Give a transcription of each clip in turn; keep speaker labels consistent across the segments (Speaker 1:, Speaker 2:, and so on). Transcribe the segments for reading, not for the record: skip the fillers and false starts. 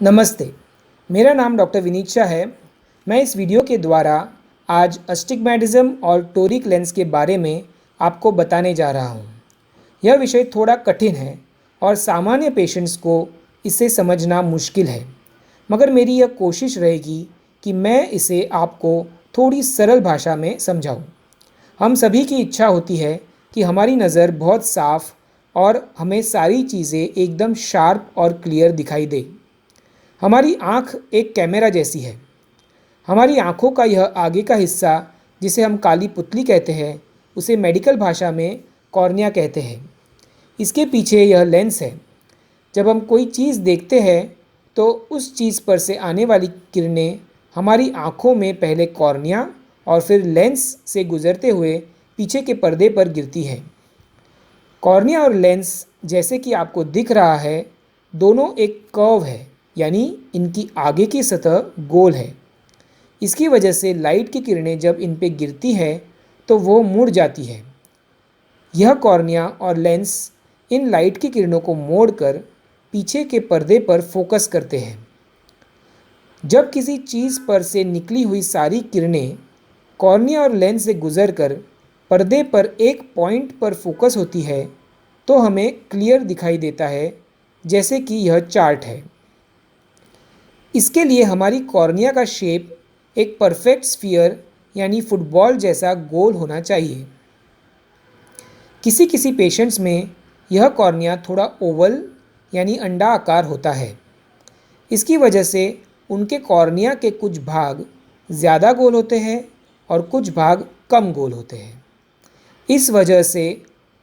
Speaker 1: नमस्ते, मेरा नाम डॉक्टर विनीत शाह है। मैं इस वीडियो के द्वारा आज अस्टिग्मैटिज़्म और टोरिक लेंस के बारे में आपको बताने जा रहा हूँ। यह विषय थोड़ा कठिन है और सामान्य पेशेंट्स को इसे समझना मुश्किल है, मगर मेरी यह कोशिश रहेगी कि मैं इसे आपको थोड़ी सरल भाषा में समझाऊँ। हम सभी की इच्छा होती है कि हमारी नज़र बहुत साफ और हमें सारी चीज़ें एकदम शार्प और क्लियर दिखाई दे। हमारी आँख एक कैमरा जैसी है। हमारी आँखों का यह आगे का हिस्सा, जिसे हम काली पुतली कहते हैं, उसे मेडिकल भाषा में कॉर्निया कहते हैं। इसके पीछे यह लेंस है। जब हम कोई चीज़ देखते हैं तो उस चीज़ पर से आने वाली किरणें हमारी आँखों में पहले कॉर्निया और फिर लेंस से गुजरते हुए पीछे के पर्दे पर गिरती है। कॉर्निया और लेंस, जैसे कि आपको दिख रहा है, दोनों एक कर्व है, यानी इनकी आगे की सतह गोल है। इसकी वजह से लाइट की किरणें जब इन पे गिरती है तो वो मुड़ जाती है। यह कॉर्निया और लेंस इन लाइट की किरणों को मोड़कर पीछे के पर्दे पर फोकस करते हैं। जब किसी चीज़ पर से निकली हुई सारी किरणें कॉर्निया और लेंस से गुजरकर पर्दे पर एक पॉइंट पर फोकस होती है तो हमें क्लियर दिखाई देता है, जैसे कि यह चार्ट है। इसके लिए हमारी कॉर्निया का शेप एक परफेक्ट स्फीयर यानी फुटबॉल जैसा गोल होना चाहिए। किसी किसी पेशेंट्स में यह कॉर्निया थोड़ा ओवल यानी अंडा आकार होता है। इसकी वजह से उनके कॉर्निया के कुछ भाग ज़्यादा गोल होते हैं और कुछ भाग कम गोल होते हैं। इस वजह से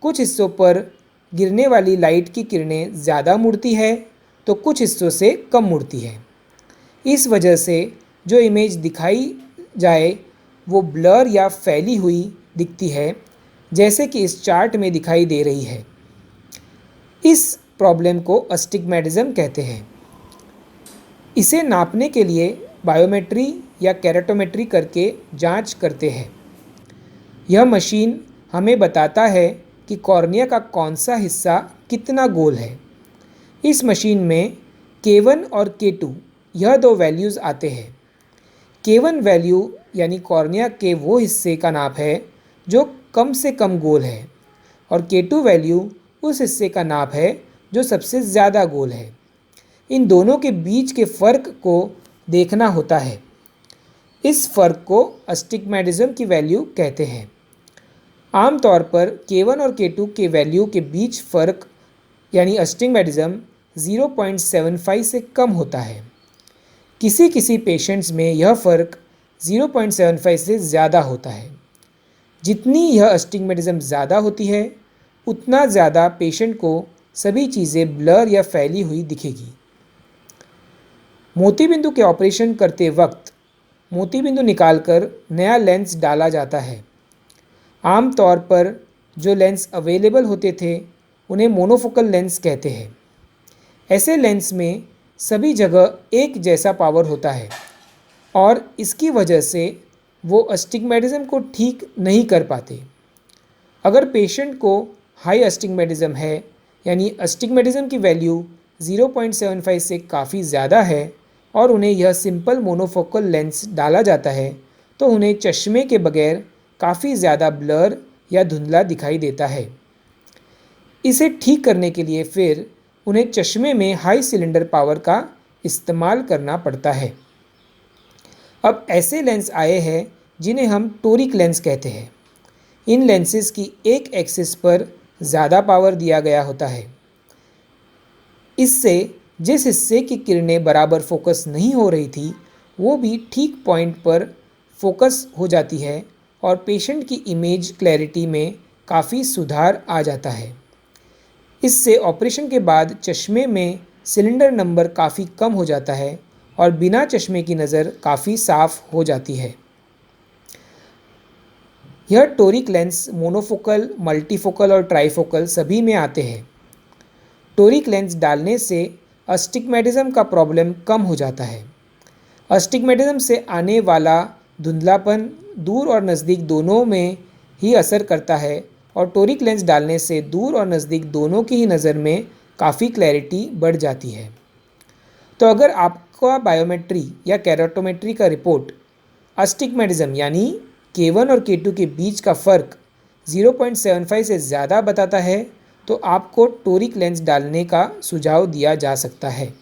Speaker 1: कुछ हिस्सों पर गिरने वाली लाइट की किरणें ज़्यादा मुड़ती है तो कुछ हिस्सों से कम मुड़ती है। इस वजह से जो इमेज दिखाई जाए वो ब्लर या फैली हुई दिखती है, जैसे कि इस चार्ट में दिखाई दे रही है। इस प्रॉब्लम को अस्टिग्मैटिज़्म कहते हैं। इसे नापने के लिए बायोमेट्री या केराटोमेट्री करके जांच करते हैं। यह मशीन हमें बताता है कि कॉर्निया का कौन सा हिस्सा कितना गोल है। इस मशीन में K1 और K2 यह दो वैल्यूज़ आते हैं। K1 वैल्यू यानी कॉर्निया के वो हिस्से का नाप है जो कम से कम गोल है और K2 वैल्यू उस हिस्से का नाप है जो सबसे ज़्यादा गोल है। इन दोनों के बीच के फ़र्क को देखना होता है। इस फ़र्क को अस्टिग्मैटिज़्म की वैल्यू कहते हैं। आमतौर पर K1 और K2 के वैल्यू के बीच फ़र्क यानी अस्टिग्मैटिज़्म 0.75 से कम होता है। किसी किसी पेशेंट्स में यह फ़र्क 0.75 से ज़्यादा होता है। जितनी यह अस्टिग्मैटिज़्म ज़्यादा होती है उतना ज़्यादा पेशेंट को सभी चीज़ें ब्लर या फैली हुई दिखेगी। मोतीबिंदु के ऑपरेशन करते वक्त मोतीबिंदु निकालकर नया लेंस डाला जाता है। आमतौर पर जो लेंस अवेलेबल होते थे उन्हें मोनोफोकल लेंस कहते हैं। ऐसे लेंस में सभी जगह एक जैसा पावर होता है और इसकी वजह से वो अस्टिग्मैटिज़्म को ठीक नहीं कर पाते। अगर पेशेंट को हाई अस्टिग्मैटिज़्म है यानी अस्टिग्मैटिज़्म की वैल्यू 0.75 से काफ़ी ज़्यादा है और उन्हें यह सिंपल मोनोफोकल लेंस डाला जाता है तो उन्हें चश्मे के बगैर काफ़ी ज़्यादा ब्लर या धुंधला दिखाई देता है। इसे ठीक करने के लिए फिर उन्हें चश्मे में हाई सिलेंडर पावर का इस्तेमाल करना पड़ता है। अब ऐसे लेंस आए हैं जिन्हें हम टोरिक लेंस कहते हैं। इन लेंसेज की एक एक्सिस पर ज़्यादा पावर दिया गया होता है। इससे जिस हिस्से की किरणें बराबर फोकस नहीं हो रही थी वो भी ठीक पॉइंट पर फोकस हो जाती है और पेशेंट की इमेज क्लैरिटी में काफ़ी सुधार आ जाता है। इससे ऑपरेशन के बाद चश्मे में सिलेंडर नंबर काफ़ी कम हो जाता है और बिना चश्मे की नज़र काफ़ी साफ हो जाती है। यह टोरिक लेंस मोनोफोकल, मल्टीफोकल और ट्राइफोकल सभी में आते हैं। टोरिक लेंस डालने से अस्टिग्मैटिज़्म का प्रॉब्लम कम हो जाता है। अस्टिग्मैटिज़्म से आने वाला धुंधलापन दूर और नज़दीक दोनों में ही असर करता है और टोरिक लेंस डालने से दूर और नज़दीक दोनों की ही नज़र में काफ़ी क्लैरिटी बढ़ जाती है। तो अगर आपका बायोमेट्री या केराटोमेट्री का रिपोर्ट अस्टिग्मेटिज्म यानी K1 और K2 के बीच का फ़र्क 0.75 से ज़्यादा बताता है तो आपको टोरिक लेंस डालने का सुझाव दिया जा सकता है।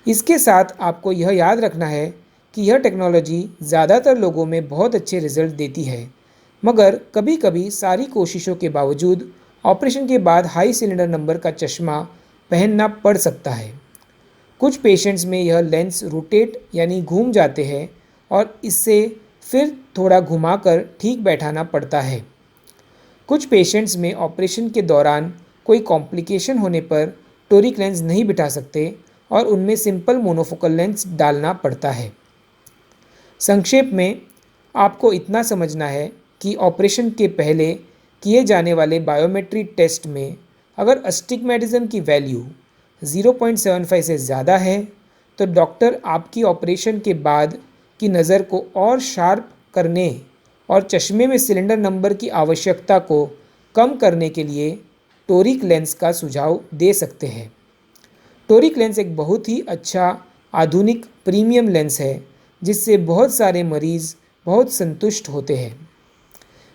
Speaker 1: इसके साथ आपको यह याद रखना है कि यह टेक्नोलॉजी ज़्यादातर लोगों में बहुत अच्छे रिजल्ट देती है, मगर कभी कभी सारी कोशिशों के बावजूद ऑपरेशन के बाद हाई सिलेंडर नंबर का चश्मा पहनना पड़ सकता है। कुछ पेशेंट्स में यह लेंस रोटेट यानी घूम जाते हैं और इससे फिर थोड़ा घुमाकर ठीक बैठाना पड़ता है। कुछ पेशेंट्स में ऑपरेशन के दौरान कोई कॉम्प्लिकेशन होने पर टोरिक लेंस नहीं बिठा सकते और उनमें सिंपल मोनोफोकल लेंस डालना पड़ता है। संक्षेप में आपको इतना समझना है कि ऑपरेशन के पहले किए जाने वाले बायोमेट्री टेस्ट में अगर अस्टिग्मेटिज्म की वैल्यू 0.75 से ज़्यादा है तो डॉक्टर आपकी ऑपरेशन के बाद की नज़र को और शार्प करने और चश्मे में सिलेंडर नंबर की आवश्यकता को कम करने के लिए टोरिक लेंस का सुझाव दे सकते हैं। टोरिक लेंस एक बहुत ही अच्छा आधुनिक प्रीमियम लेंस है जिससे बहुत सारे मरीज़ बहुत संतुष्ट होते हैं।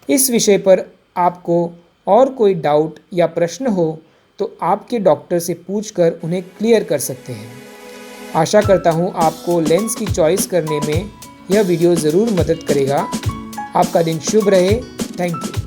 Speaker 1: इस विषय पर आपको और कोई डाउट या प्रश्न हो तो आपके डॉक्टर से पूछकर उन्हें क्लियर कर सकते हैं। आशा करता हूँ आपको लेंस की चॉइस करने में यह वीडियो ज़रूर मदद करेगा। आपका दिन शुभ रहे। Thank you.